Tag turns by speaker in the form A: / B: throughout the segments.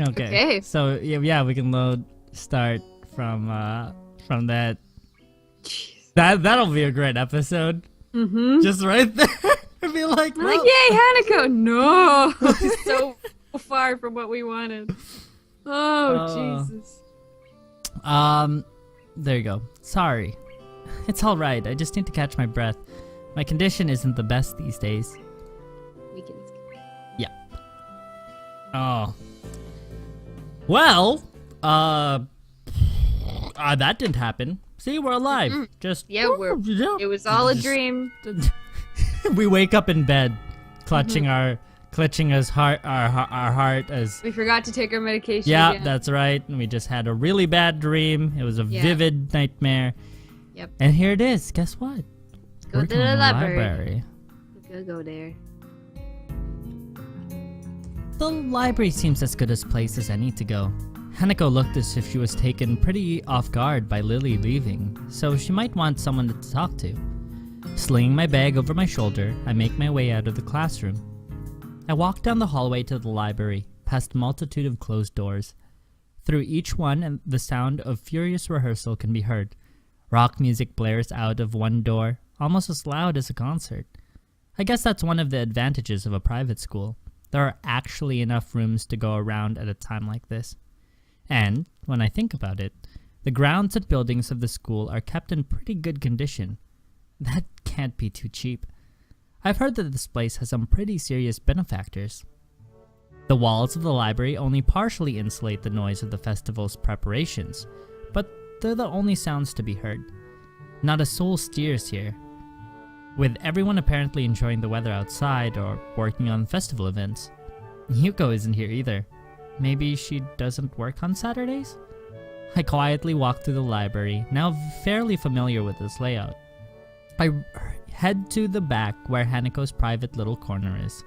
A: Okay.
B: So yeah, we can start from that.
A: Jeez.
B: That'll be a great episode. Just right there. I'd be like,
A: I'm like, yay, Hanako! No, so far from what we wanted. Oh, Jesus.
B: There you go. Sorry. It's all right. I just need to catch my breath. My condition isn't the best these days.
A: Weekends.
B: Yeah. Oh. Well, that didn't happen. See, we're alive. Just
A: it was all a dream.
B: We wake up in bed, clutching our heart as
A: we forgot to take our medication.
B: Yeah,
A: again.
B: that's right. And we just had a really bad dream. It was a vivid nightmare.
A: Yep.
B: And here it is. Guess what?
A: Go
B: We're
A: to the
B: going
A: library. Go there.
B: The library seems as good a place as any to go. Hanako looked as if she was taken pretty off guard by Lily leaving, so she might want someone to talk to. Slinging my bag over my shoulder, I make my way out of the classroom. I walk down the hallway to the library, past a multitude of closed doors. Through each one, and the sound of furious rehearsal can be heard. Rock music blares out of one door, almost as loud as a concert. I guess that's one of the advantages of a private school. There are actually enough rooms to go around at a time like this. And, when I think about it, the grounds and buildings of the school are kept in pretty good condition. That can't be too cheap. I've heard that this place has some pretty serious benefactors. The walls of the library only partially insulate the noise of the festival's preparations, but they're the only sounds to be heard. Not a soul steers here. With everyone apparently enjoying the weather outside or working on festival events. Yuko isn't here either. Maybe she doesn't work on Saturdays? I quietly walk through the library, now fairly familiar with its layout. I head to the back where Hanako's private little corner is.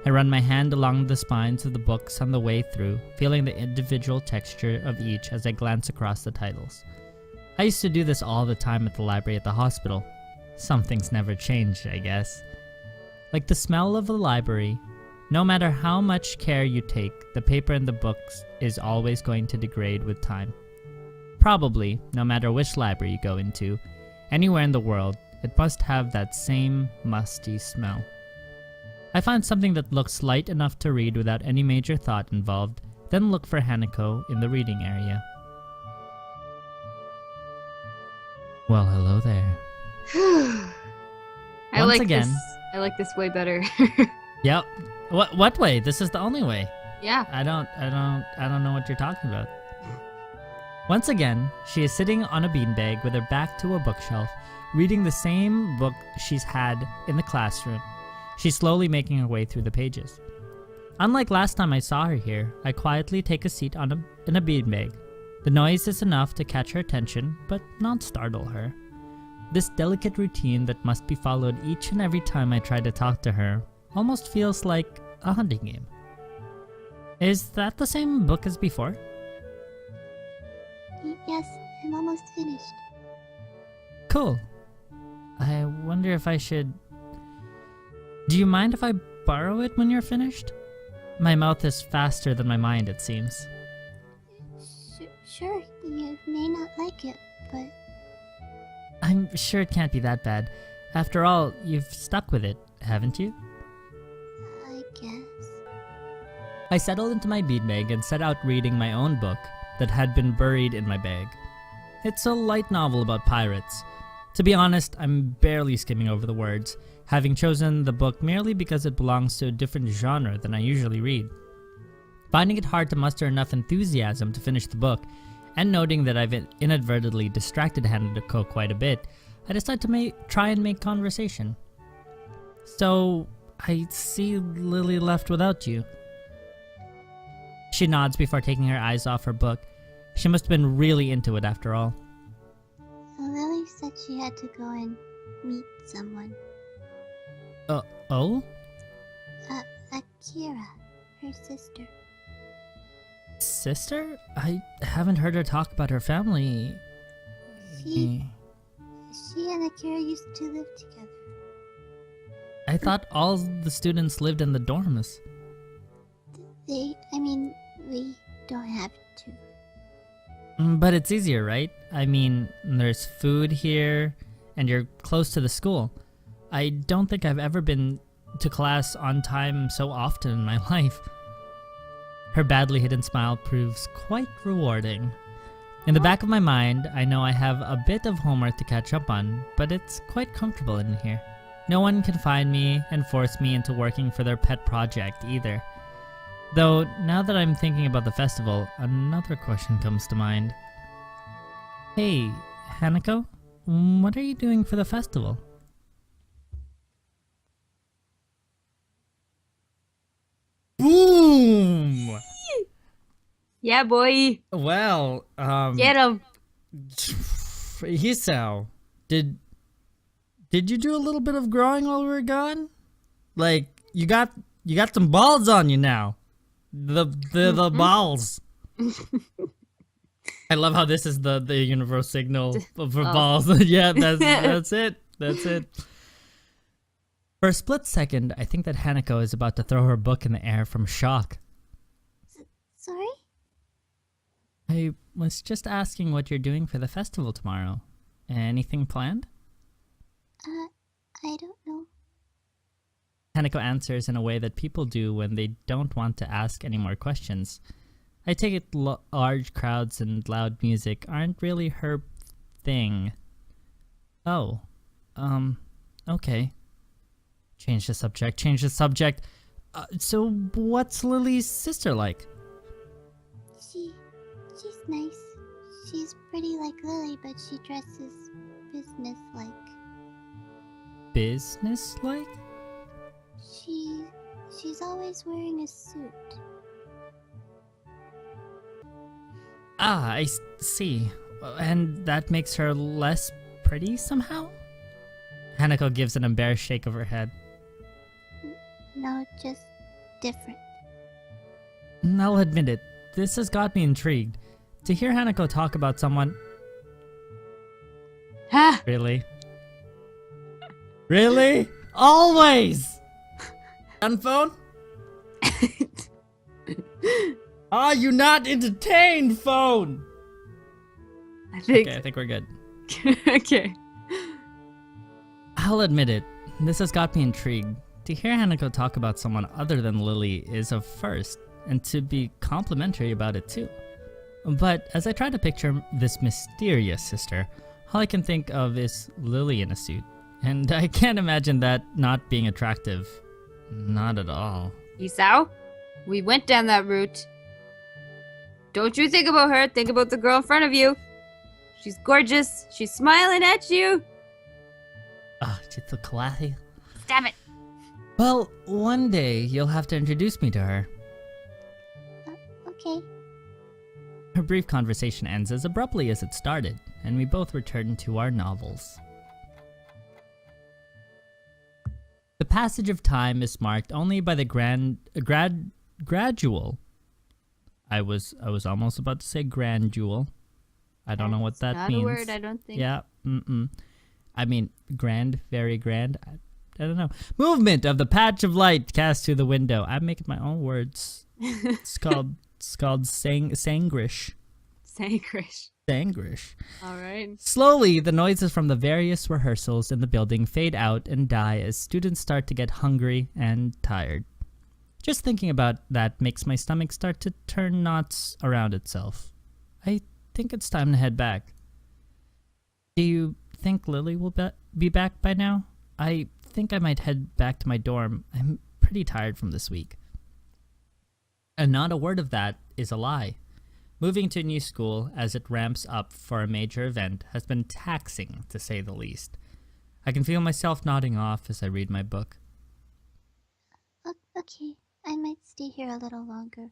B: I run my hand along the spines of the books on the way through, feeling the individual texture of each as I glance across the titles. I used to do this all the time at the library at the hospital. Some things never changed, I guess. Like the smell of the library, no matter how much care you take, the paper in the books is always going to degrade with time. Probably, no matter which library you go into, anywhere in the world, it must have that same musty smell. I find something that looks light enough to read without any major thought involved, then look for Hanako in the reading area. Well, hello there.
A: I
B: Once
A: like
B: again.
A: I like this way better.
B: Yep. What way? This is the only way.
A: Yeah.
B: I don't know what you're talking about. Once again, she is sitting on a beanbag with her back to a bookshelf, reading the same book she's had in the classroom. She's slowly making her way through the pages. Unlike last time I saw her here, I quietly take a seat in a beanbag. The noise is enough to catch her attention, but not startle her. This delicate routine that must be followed each and every time I try to talk to her almost feels like a hunting game. Is that the same book as before?
C: Yes, I'm almost finished.
B: Cool. I wonder if I should... Do you mind if I borrow it when you're finished? My mouth is faster than my mind, it seems.
C: Sure, you may not like it, but...
B: I'm sure it can't be that bad. After all, you've stuck with it, haven't you?
C: I guess.
B: I settled into my beanbag and set out reading my own book that had been buried in my bag. It's a light novel about pirates. To be honest, I'm barely skimming over the words, having chosen the book merely because it belongs to a different genre than I usually read. Finding it hard to muster enough enthusiasm to finish the book, and noting that I've inadvertently distracted Hanako quite a bit, I decided to try and make conversation. So, I see Lily left without you. She nods before taking her eyes off her book. She must have been really into it after all.
C: Lily said she had to go and meet someone.
B: Oh?
C: Akira, her sister.
B: Sister? I haven't heard her talk about her family.
C: She and Akira used to live together.
B: I thought all the students lived in the dorms.
C: We don't have to.
B: But it's easier, right? I mean, there's food here, and you're close to the school. I don't think I've ever been to class on time so often in my life. Her badly hidden smile proves quite rewarding. In the back of my mind, I know I have a bit of homework to catch up on, but it's quite comfortable in here. No one can find me and force me into working for their pet project either. Though, now that I'm thinking about the festival, another question comes to mind. Hey, Hanako, what are you doing for the festival? Boom!
A: Yeah, boy.
B: Well,
A: Get him.
B: Hisao, did you do a little bit of growing while we were gone? Like, you got some balls on you now. The balls. I love how this is the universal signal for balls. Yeah, that's it. That's it. For a split second, I think that Hanako is about to throw her book in the air from shock.
C: Sorry?
B: I was just asking what you're doing for the festival tomorrow. Anything planned?
C: I don't know.
B: Hanako answers in a way that people do when they don't want to ask any more questions. I take it large crowds and loud music aren't really her thing. Oh, okay. Change the subject. So what's Lily's sister like?
C: She's nice. She's pretty like Lily, but she dresses business-like.
B: Business-like?
C: She's always wearing a suit.
B: Ah, I see. And that makes her less pretty somehow? Hanako gives an embarrassed shake of her head.
C: No, just different.
B: I'll admit it, this has got me intrigued. To hear Hanako talk about someone...
A: Ha!
B: Really? Really? Always! On phone? Are you not entertained, phone?
A: I think.
B: Okay, I think we're good.
A: Okay.
B: I'll admit it, this has got me intrigued. To hear Hanako talk about someone other than Lily is a first, and to be complimentary about it too. But as I try to picture this mysterious sister, all I can think of is Lily in a suit. And I can't imagine that not being attractive. Not at all.
A: Isao, we went down that route. Don't you think about her, think about the girl in front of you. She's gorgeous. She's smiling at you.
B: Ah, she's so classy.
A: Damn it.
B: Well, one day you'll have to introduce me to her.
C: Okay.
B: Her brief conversation ends as abruptly as it started, and we both return to our novels. The passage of time is marked only by the gradual. I was almost about to say grandual. I don't know what that
A: Not
B: means.
A: a word, I don't think.
B: Yeah, I mean, grand, very grand. I don't know. Movement of the patch of light cast through the window. I'm making my own words. It's called sangrish.
A: Sangrish.
B: Sangrish.
A: Alright.
B: Slowly, the noises from the various rehearsals in the building fade out and die as students start to get hungry and tired. Just thinking about that makes my stomach start to turn knots around itself. I think it's time to head back. Do you think Lily will be back by now? I think I might head back to my dorm. I'm pretty tired from this week. And not a word of that is a lie. Moving to a new school as it ramps up for a major event has been taxing, to say the least. I can feel myself nodding off as I read my book.
C: Okay, I might stay here a little longer.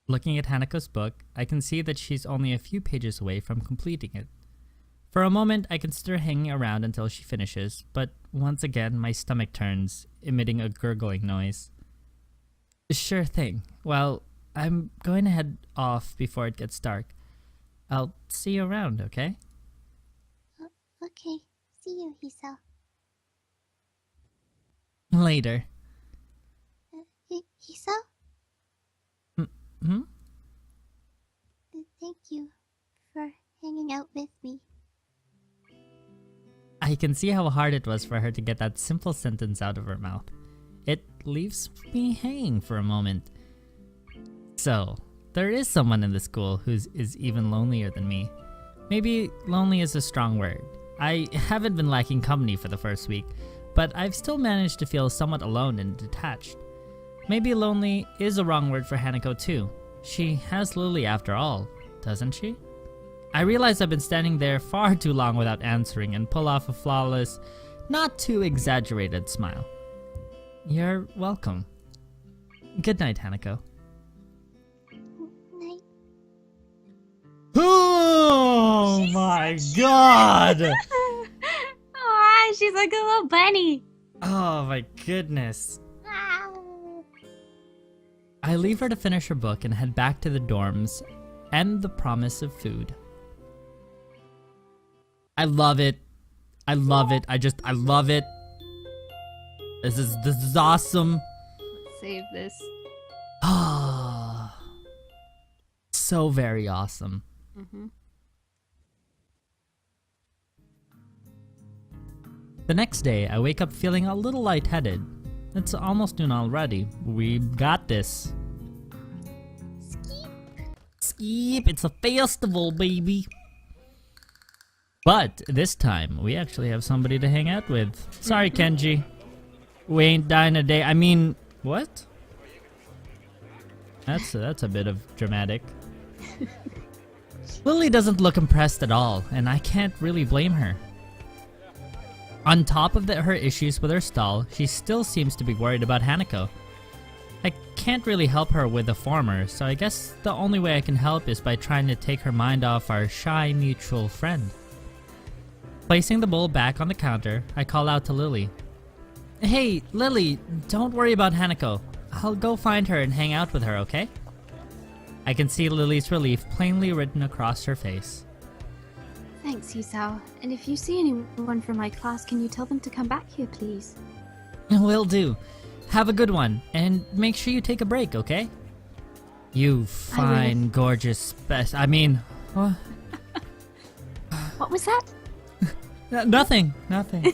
B: Looking at Hanako's book, I can see that she's only a few pages away from completing it. For a moment, I consider hanging around until she finishes, but once again, my stomach turns, emitting a gurgling noise. Sure thing. Well, I'm going to head off before it gets dark. I'll see you around, okay?
C: Okay, see you, Hisao.
B: Later.
C: Hisao? hang out with me.
B: I can see how hard it was for her to get that simple sentence out of her mouth. It leaves me hanging for a moment. So, there is someone in the school who is even lonelier than me. Maybe lonely is a strong word. I haven't been lacking company for the first week, but I've still managed to feel somewhat alone and detached. Maybe lonely is a wrong word for Hanako too. She has Lily after all, doesn't she? I realize I've been standing there far too long without answering and pull off a flawless, not too exaggerated smile. You're welcome. Good night, Hanako.
C: Night.
B: Oh my god!
A: Aw, she's like a little bunny.
B: Oh my goodness.
C: Ow.
B: I leave her to finish her book and head back to the dorms and the promise of food. I love it. I love it. I love it. This is awesome.
A: Save this.
B: Ah. So very awesome.
A: Mm-hmm.
B: The next day, I wake up feeling a little lightheaded. It's almost noon already. We got this. Skeep, it's a festival, baby. But this time, we actually have somebody to hang out with. Sorry, Kenji. We ain't dying today. I mean, what? That's a bit of dramatic. Lily doesn't look impressed at all, and I can't really blame her. On top of her issues with her stall, she still seems to be worried about Hanako. I can't really help her with the former, so I guess the only way I can help is by trying to take her mind off our shy mutual friend. Placing the bowl back on the counter, I call out to Lily. Hey, Lily, don't worry about Hanako. I'll go find her and hang out with her, okay? I can see Lily's relief plainly written across her face.
A: Thanks, Hisao. And if you see anyone from my class, can you tell them to come back here, please?
B: Will do. Have a good one, and make sure you take a break, okay? You fine, gorgeous I mean...
A: What was that?
B: Nothing.
A: Okay.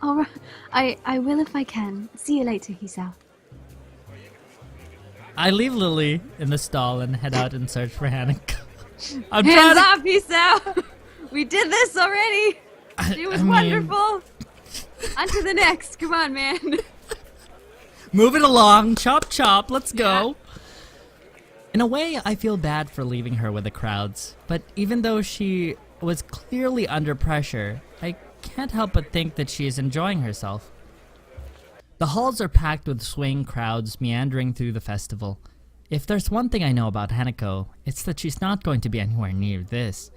A: All right. I will if I can. See you later, Hisao.
B: I leave Lily in the stall and head out in search for Hanako. I'm
A: Hands
B: trying
A: off, Hisao! We did this already! It was wonderful! On to the next. Come on, man.
B: Move it along. Chop chop. Let's go. In a way, I feel bad for leaving her with the crowds. But even though she was clearly under pressure, I can't help but think that she is enjoying herself. The halls are packed with swaying crowds meandering through the festival. If there's one thing I know about Hanako, it's that she's not going to be anywhere near this.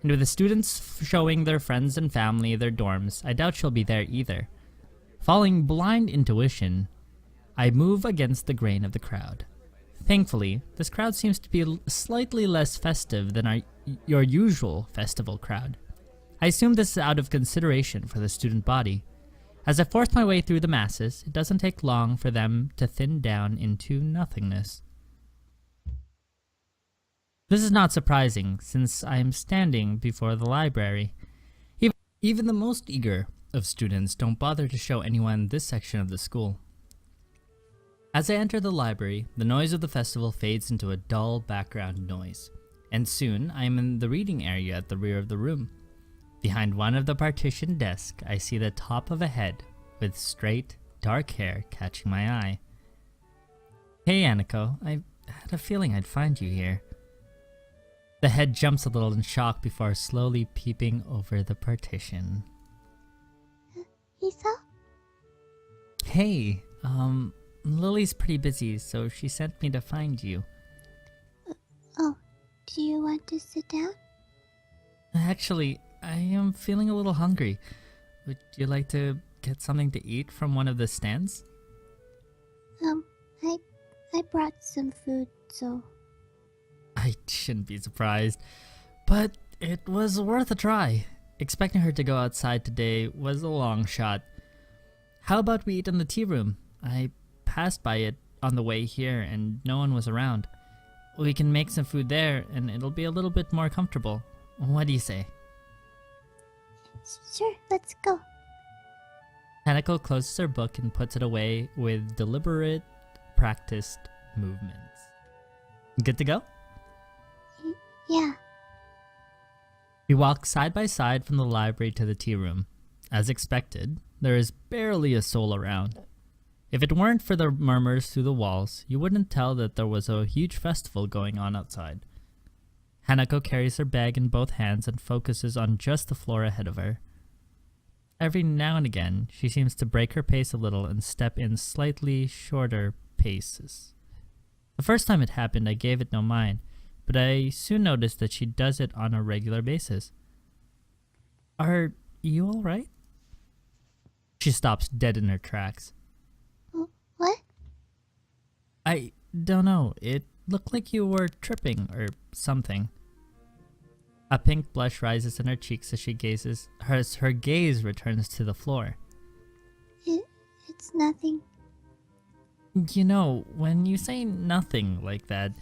B: And with the students showing their friends and family their dorms, I doubt she'll be there either. Following blind intuition, I move against the grain of the crowd. Thankfully, this crowd seems to be slightly less festive than your usual festival crowd. I assume this is out of consideration for the student body. As I force my way through the masses, it doesn't take long for them to thin down into nothingness. This is not surprising, since I am standing before the library. Even the most eager of students don't bother to show anyone this section of the school. As I enter the library, the noise of the festival fades into a dull background noise, and soon I am in the reading area at the rear of the room. Behind one of the partitioned desks, I see the top of a head with straight, dark hair catching my eye. Hey, Hanako, I had a feeling I'd find you here. The head jumps a little in shock before slowly peeping over the partition.
C: Hisao?
B: Hey, Lily's pretty busy, so she sent me to find you.
C: Oh, do you want to sit down?
B: Actually, I am feeling a little hungry. Would you like to get something to eat from one of the stands?
C: I brought some food, so...
B: I shouldn't be surprised, but it was worth a try. Expecting her to go outside today was a long shot. How about we eat in the tea room? I passed by it on the way here and no one was around. We can make some food there and it'll be a little bit more comfortable. What do you say?
C: Sure, let's go.
B: Hanako closes her book and puts it away with deliberate, practiced movements. Good to go?
C: Yeah.
B: We walk side by side from the library to the tea room. As expected, there is barely a soul around. If it weren't for the murmurs through the walls, you wouldn't tell that there was a huge festival going on outside. Hanako carries her bag in both hands and focuses on just the floor ahead of her. Every now and again, she seems to break her pace a little and step in slightly shorter paces. The first time it happened, I gave it no mind, but I soon noticed that she does it on a regular basis. Are you alright? She stops dead in her tracks.
C: What?
B: I don't know. It looked like you were tripping or something. A pink blush rises in her cheeks as she gazes. Her gaze returns to the floor.
C: It's nothing.
B: You know, when you say nothing like that,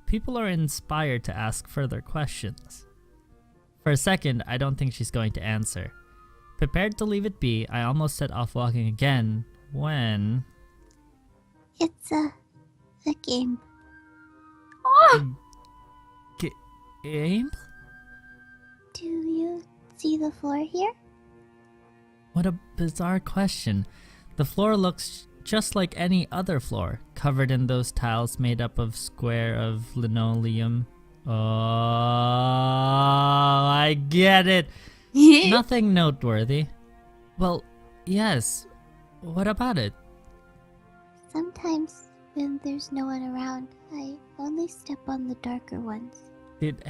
B: people are inspired to ask further questions. For a second, I don't think she's going to answer. Prepared to leave it be, I almost set off walking again when...
C: It's a game.
A: Oh!
B: Game?
C: Do you see the floor here?
B: What a bizarre question. The floor looks just like any other floor, covered in those tiles made up of square of linoleum. Oh, I get it. Nothing noteworthy. Well, yes. What about it?
C: Sometimes, when there's no one around, I only step on the darker ones.
B: Dude,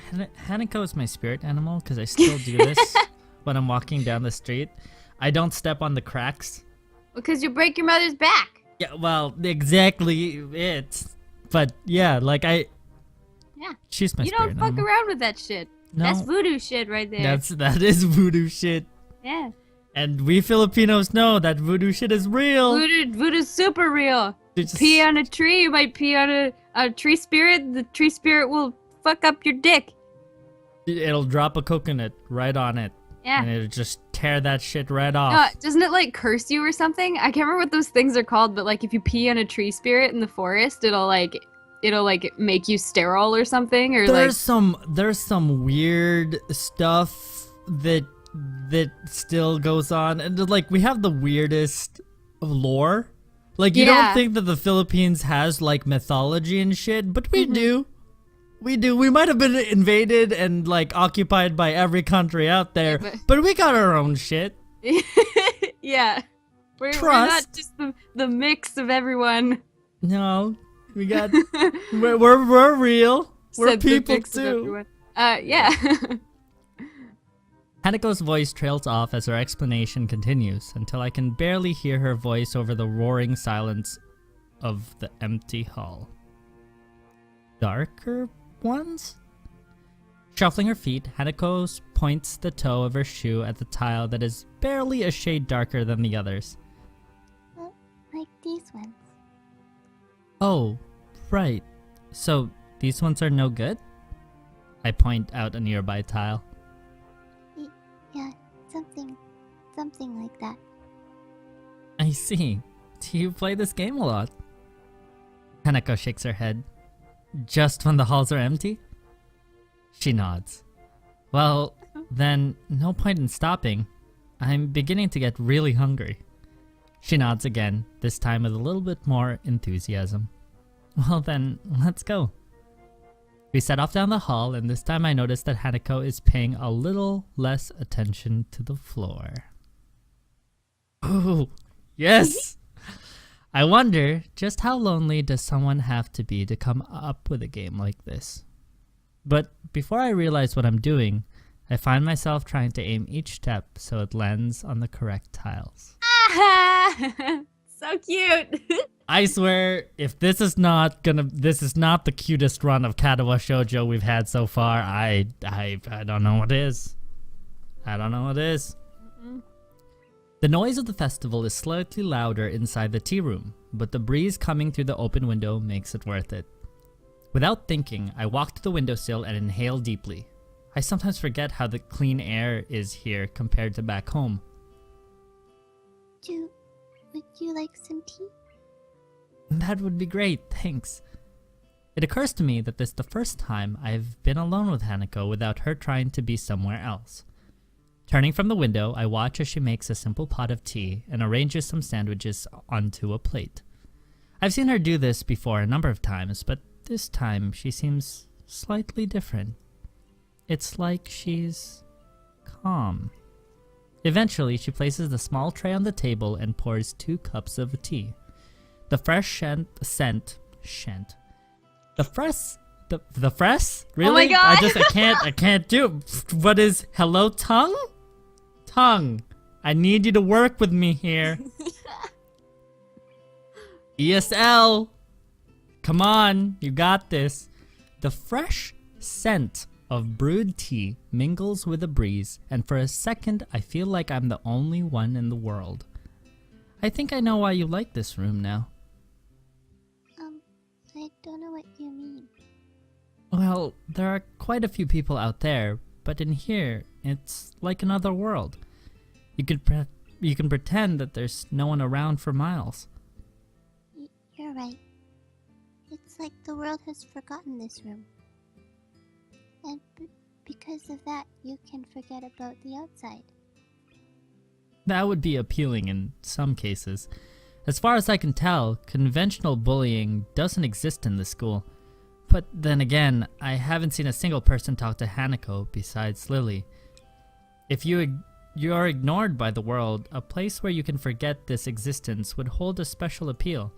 B: Hanako is my spirit animal because I still do this when I'm walking down the street. I don't step on the cracks.
A: Because you break your mother's back.
B: Yeah, well, exactly it. But yeah, like
A: Yeah.
B: She's my
A: You
B: spirit
A: don't fuck
B: animal.
A: around with that shit.
B: No.
A: That's voodoo shit right there.
B: That is voodoo shit.
A: Yeah.
B: And we Filipinos know that voodoo shit is real.
A: Voodoo's super real.
B: You just-
A: Pee on a tree, you might pee on a tree spirit. The tree spirit will fuck up your dick.
B: It'll drop a coconut right on it.
A: Yeah.
B: And it'll just tear that shit right off.
A: Doesn't it like curse you or something? I can't remember what those things are called, but like if you pee on a tree spirit in the forest, it'll like make you sterile or something, or
B: There's some weird stuff that still goes on, and like we have the weirdest lore. Like you don't think that the Philippines has like mythology and shit, but we do. We do. We might have been invaded and like occupied by every country out there, but we got our own shit.
A: Yeah. We're
B: Trust.
A: not just the mix of everyone.
B: No, we got. we're real. We're
A: Said the
B: people
A: mix of
B: too.
A: everyone. Yeah.
B: Hanako's voice trails off as her explanation continues until I can barely hear her voice over the roaring silence of the empty hall. Darker ones? Shuffling her feet, Hanako points the toe of her shoe at the tile that is barely a shade darker than the others.
C: Well, like these ones.
B: Oh, right. So these ones are no good? I point out a nearby tile.
C: Yeah, something like that.
B: I see. Do you play this game a lot? Hanako shakes her head. Just when the halls are empty? She nods. Well, then no point in stopping. I'm beginning to get really hungry. She nods again, this time with a little bit more enthusiasm. Well then, let's go. We set off down the hall, and this time I noticed that Hanako is paying a little less attention to the floor. Ooh, yes! I wonder, just how lonely does someone have to be to come up with a game like this? But before I realize what I'm doing, I find myself trying to aim each step so it lands on the correct tiles.
A: So cute.
B: I swear, if this is not the cutest run of Katawa Shoujo we've had so far, I don't know what is. I don't know what is. The noise of the festival is slightly louder inside the tea room, but the breeze coming through the open window makes it worth it. Without thinking, I walk to the windowsill and inhale deeply. I sometimes forget how the clean air is here compared to back home.
C: Would you like some tea?
B: That would be great, thanks. It occurs to me that this is the first time I've been alone with Hanako without her trying to be somewhere else. Turning from the window, I watch as she makes a simple pot of tea and arranges some sandwiches onto a plate. I've seen her do this before a number of times, but this time she seems slightly different. It's like she's calm. Eventually, she places the small tray on the table and pours 2 cups of tea. The fresh The fresh? Really?
A: Oh my god!
B: I can't do. What is hello tongue? Tongue. I need you to work with me here. ESL. Come on, you got this. The fresh scent of brewed tea mingles with a breeze, and for a second I feel like I'm the only one in the world. I think I know why you like this room now.
C: I don't know what you mean.
B: Well, there are quite a few people out there, but in here, it's like another world. You can pretend that there's no one around for miles.
C: You're right. It's like the world has forgotten this room. And because of that, you can forget about the outside.
B: That would be appealing in some cases. As far as I can tell, conventional bullying doesn't exist in the school. But then again, I haven't seen a single person talk to Hanako besides Lily. If you're ignored by the world, a place where you can forget this existence would hold a special appeal.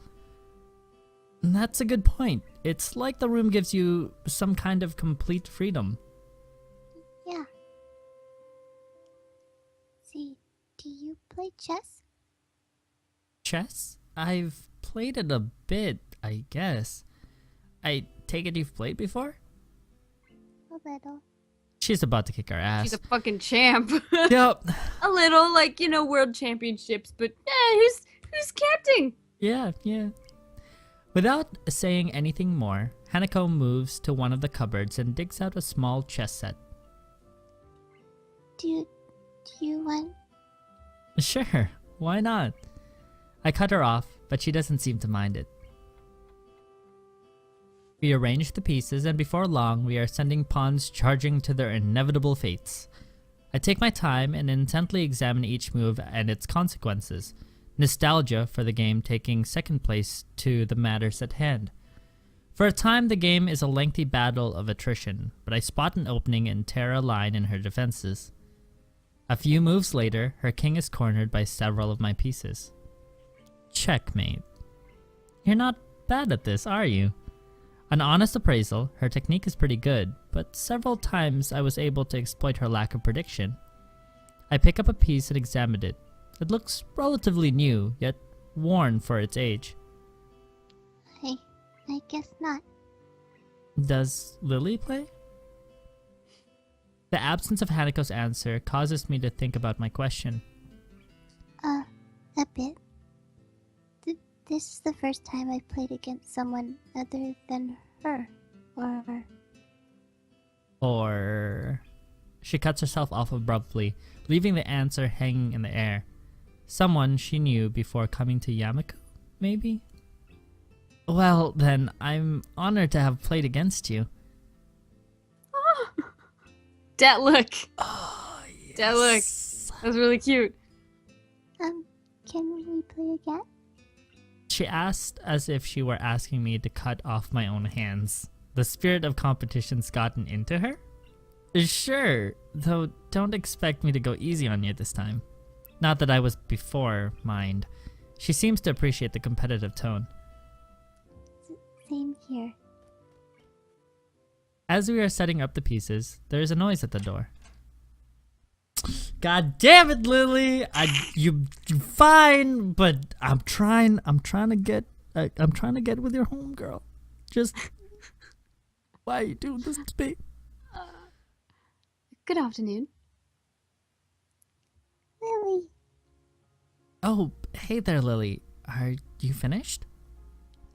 B: And that's a good point. It's like the room gives you some kind of complete freedom.
C: Yeah. See, do you play chess?
B: Chess? I've played it a bit, I guess. I take it you've played before?
C: A little.
B: She's about to kick our ass.
A: She's a fucking champ.
B: Yep.
A: A little, like, you know, world championships, but who's captain?
B: Yeah. Without saying anything more, Hanako moves to one of the cupboards and digs out a small chess set.
C: Do you want...
B: Sure, why not? I cut her off, but she doesn't seem to mind it. We arrange the pieces, and before long, we are sending pawns charging to their inevitable fates. I take my time and intently examine each move and its consequences. Nostalgia for the game taking second place to the matters at hand. For a time, the game is a lengthy battle of attrition, but I spot an opening and tear a line in her defenses. A few moves later, her king is cornered by several of my pieces. Checkmate. You're not bad at this, are you? An honest appraisal, her technique is pretty good, but several times I was able to exploit her lack of prediction. I pick up a piece and examine it. It looks relatively new, yet worn for its age.
C: I guess not.
B: Does Lily play? The absence of Hanako's answer causes me to think about my question.
C: A bit. This is the first time I've played against someone other than her.
B: Or... She cuts herself off abruptly, leaving the answer hanging in the air. Someone she knew before coming to Yamako, maybe? Well, then, I'm honored to have played against you.
A: That look.
B: Oh, yes.
A: That look. That was really cute.
C: Can we play again?
B: She asked as if she were asking me to cut off my own hands. The spirit of competition's gotten into her? Sure, though don't expect me to go easy on you this time. Not that I was before, mind. She seems to appreciate the competitive tone.
C: Same here.
B: As we are setting up the pieces, there is a noise at the door. God damn it, Lily! You fine, but I'm trying to get with your homegirl. Just why are you doing this to me?
A: Good afternoon.
C: Lily.
B: Oh, hey there, Lily. Are you finished?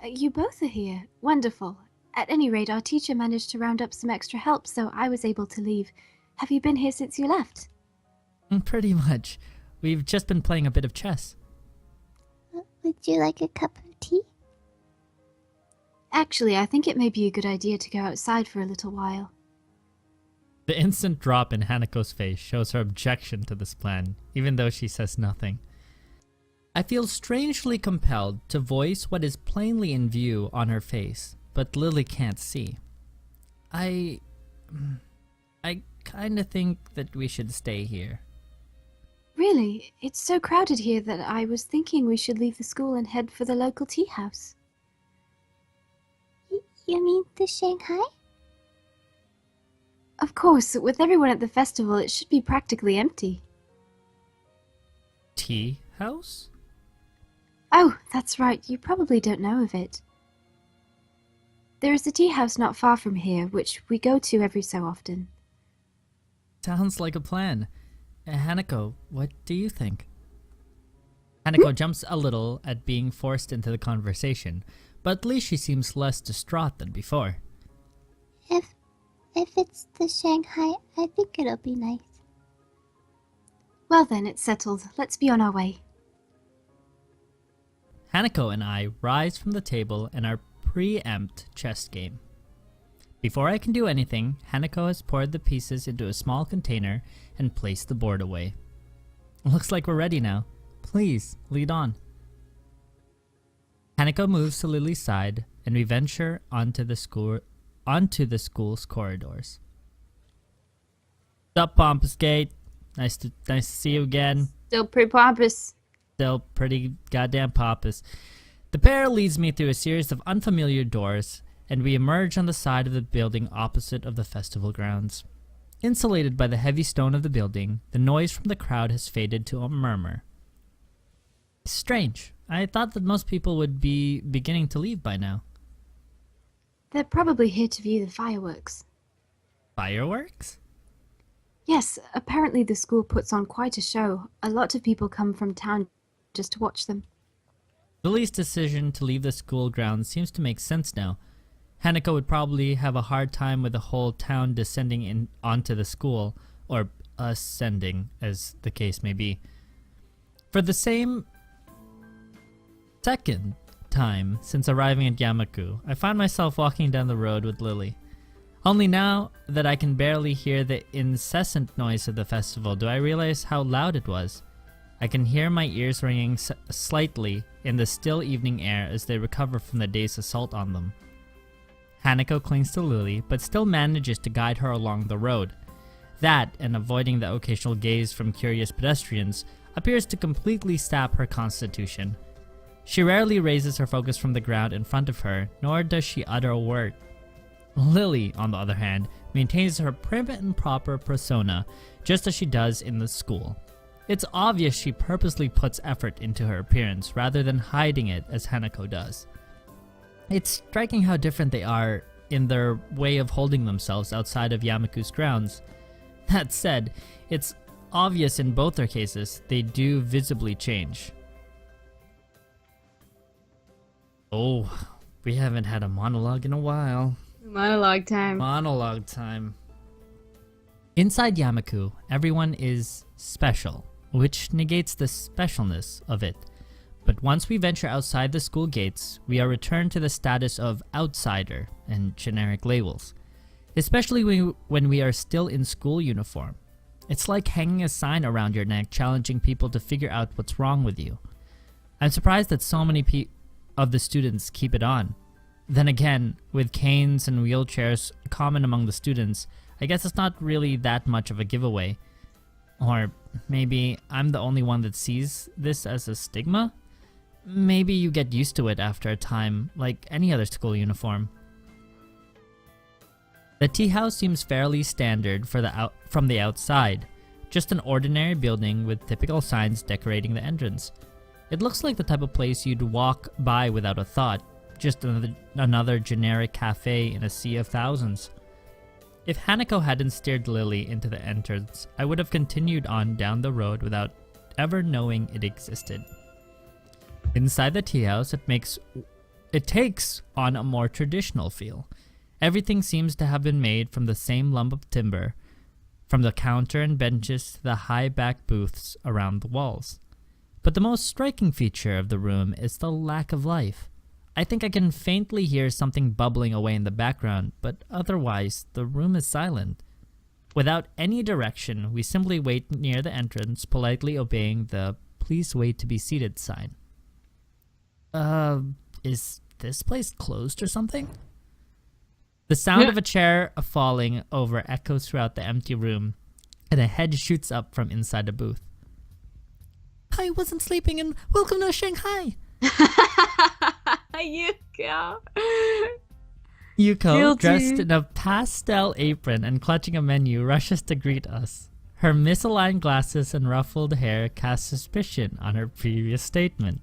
A: You both are here. Wonderful.
D: At any rate, our teacher managed to round up some extra help, so I was able to leave. Have you been here since you left?
B: Pretty much. We've just been playing a bit of chess.
C: Would you like a cup of tea?
D: Actually, I think it may be a good idea to go outside for a little while.
B: The instant drop in Hanako's face shows her objection to this plan, even though she says nothing. I feel strangely compelled to voice what is plainly in view on her face, but Lily can't see. I kinda think that we should stay here.
D: Really? It's so crowded here that I was thinking we should leave the school and head for the local tea house.
C: You mean the Shanghai?
D: Of course, with everyone at the festival, it should be practically empty.
B: Tea house?
D: Oh, that's right, you probably don't know of it. There is a tea house not far from here, which we go to every so often.
B: Sounds like a plan. Hanako, what do you think? Hanako jumps a little at being forced into the conversation, but at least she seems less distraught than before.
C: If it's the Shanghai, I think it'll be nice.
D: Well then, it's settled. Let's be on our way.
B: Hanako and I rise from the table in our preempt chess game. Before I can do anything, Hanako has poured the pieces into a small container and placed the board away. Looks like we're ready now. Please, lead on. Hanako moves to Lily's side, and we venture onto the school's corridors. What's up, Pompous Gate? Nice to see you again.
A: Still pretty pompous.
B: Still pretty goddamn pompous. The pair leads me through a series of unfamiliar doors, and we emerge on the side of the building opposite of the festival grounds. Insulated by the heavy stone of the building, the noise from the crowd has faded to a murmur. Strange. I thought that most people would be beginning to leave by now.
D: They're probably here to view the fireworks.
B: Fireworks?
D: Yes, apparently the school puts on quite a show. A lot of people come from town just to watch them.
B: Lily's decision to leave the school grounds seems to make sense now. Hanako would probably have a hard time with the whole town descending onto the school, or ascending, as the case may be. For the second time since arriving at Yamaku, I find myself walking down the road with Lily. Only now that I can barely hear the incessant noise of the festival do I realize how loud it was. I can hear my ears ringing slightly in the still evening air as they recover from the day's assault on them. Hanako clings to Lily, but still manages to guide her along the road. That, and avoiding the occasional gaze from curious pedestrians, appears to completely sap her constitution. She rarely raises her focus from the ground in front of her, nor does she utter a word. Lily, on the other hand, maintains her prim and proper persona, just as she does in the school. It's obvious she purposely puts effort into her appearance, rather than hiding it as Hanako does. It's striking how different they are in their way of holding themselves outside of Yamaku's grounds. That said, it's obvious in both their cases they do visibly change. Oh, we haven't had a monologue in a while.
A: Monologue time.
B: Monologue time. Inside Yamaku, everyone is special, which negates the specialness of it. But once we venture outside the school gates, we are returned to the status of outsider and generic labels. Especially when we are still in school uniform. It's like hanging a sign around your neck challenging people to figure out what's wrong with you. I'm surprised that so many of the students keep it on. Then again, with canes and wheelchairs common among the students, I guess it's not really that much of a giveaway. Or maybe I'm the only one that sees this as a stigma? Maybe you get used to it after a time, like any other school uniform. The tea house seems fairly standard from the outside, just an ordinary building with typical signs decorating the entrance. It looks like the type of place you'd walk by without a thought, just another generic cafe in a sea of thousands. If Hanako hadn't steered Lily into the entrance, I would have continued on down the road without ever knowing it existed. Inside the tea house, it makes it takes on a more traditional feel. Everything seems to have been made from the same lump of timber, from the counter and benches to the high-back booths around the walls. But the most striking feature of the room is the lack of life. I think I can faintly hear something bubbling away in the background, but otherwise the room is silent. Without any direction, we simply wait near the entrance, politely obeying the "please wait to be seated" sign. Is this place closed or something? The sound of a chair falling over echoes throughout the empty room, and a head shoots up from inside the booth. I wasn't sleeping, and welcome to Shanghai!
A: Yuko.
B: Yuko,
A: Guilty.
B: dressed in a pastel apron and clutching a menu, rushes to greet us. Her misaligned glasses and ruffled hair cast suspicion on her previous statement.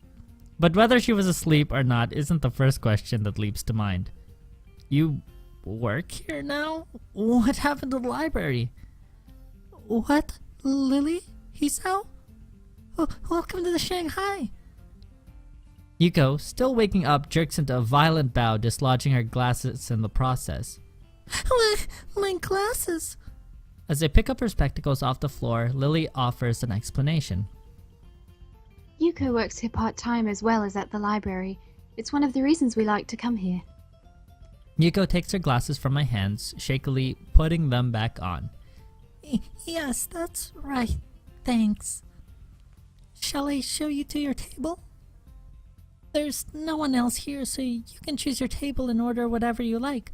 B: But whether she was asleep or not isn't the first question that leaps to mind. You work here now? What happened to the library? What? Lily? Hisao? Oh, welcome to the Shanghai! Yuko, still waking up, jerks into a violent bow, dislodging her glasses in the process. My glasses! As they pick up her spectacles off the floor, Lily offers an explanation.
D: Yuko works here part-time as well as at the library. It's one of the reasons we like to come here.
B: Yuko takes her glasses from my hands, shakily putting them back on. Yes, that's right. Thanks. Shall I show you to your table? There's no one else here, so you can choose your table and order whatever you like.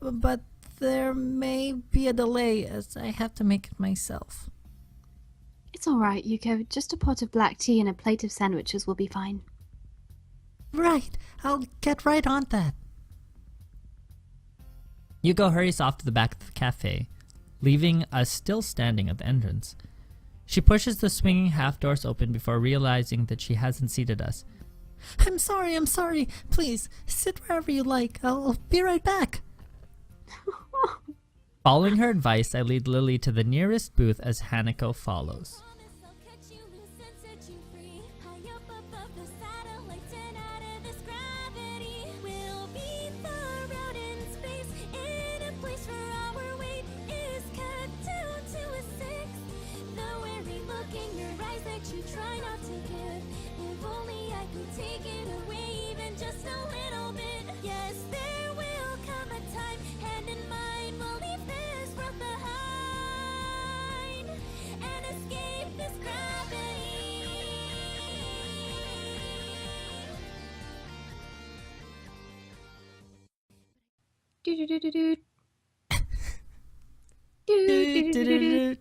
B: But there may be a delay as I have to make it myself.
D: It's alright, Yuko. Just a pot of black tea and a plate of sandwiches will be fine.
B: Right, I'll get right on that. Yuko hurries off to the back of the cafe, leaving us still standing at the entrance. She pushes the swinging half doors open before realizing that she hasn't seated us. I'm sorry. Please, sit wherever you like. I'll be right back. Following her advice, I lead Lily to the nearest booth as Hanako follows.
A: Do-do-do-do-do.
B: Do-do-do-do.